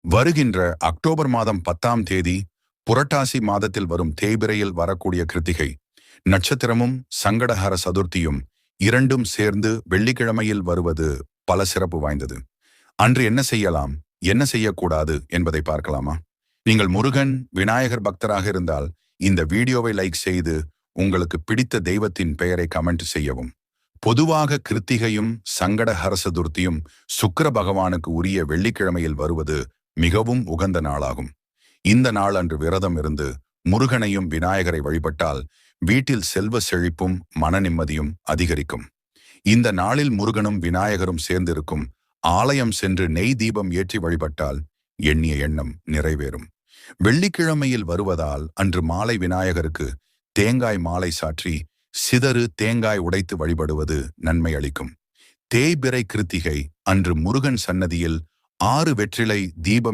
வருகின்ற அக்டோபர் மாதம் 10ஆம் தேதி புரட்டாசி மாதத்தில் வரும் தேய்பிறையில் வரக்கூடிய கிருத்திகை நட்சத்திரமும் சங்கடஹர சதுர்த்தியும் இரண்டும் சேர்ந்து வெள்ளிக்கிழமையில் வருவது பல சிறப்பு வாய்ந்தது. அன்று என்ன செய்யலாம், என்ன செய்யக்கூடாது என்பதை பார்க்கலாமா? நீங்கள் முருகன் விநாயகர் பக்தராக இருந்தால் இந்த வீடியோவை லைக் செய்து உங்களுக்கு பிடித்த தெய்வத்தின் பெயரை கமெண்ட் செய்யவும். பொதுவாக கிருத்திகையும் சங்கடஹர சதுர்த்தியும் சுக்கிர பகவானுக்கு உரிய வெள்ளிக்கிழமையில் வருவது மிகவும் உகந்த நாளாகும். இந்த நாள் அன்று விரதம் இருந்து முருகனையும் விநாயகரை வழிபட்டால் வீட்டில் செல்வ செழிப்பும் மன நிம்மதியும் அதிகரிக்கும். இந்த நாளில் முருகனும் விநாயகரும் சேர்ந்திருக்கும் ஆலயம் சென்று நெய் தீபம் ஏற்றி வழிபட்டால் எண்ணிய எண்ணம் நிறைவேறும். வெள்ளிக்கிழமையில் வருவதால் அன்று மாலை விநாயகருக்கு தேங்காய் மாலை சாற்றி சிதறு தேங்காய் உடைத்து வழிபடுவது நன்மை அளிக்கும். தேய்பிறை கிருத்திகை அன்று முருகன் சன்னதியில் 6 வெற்றிலை தீபம்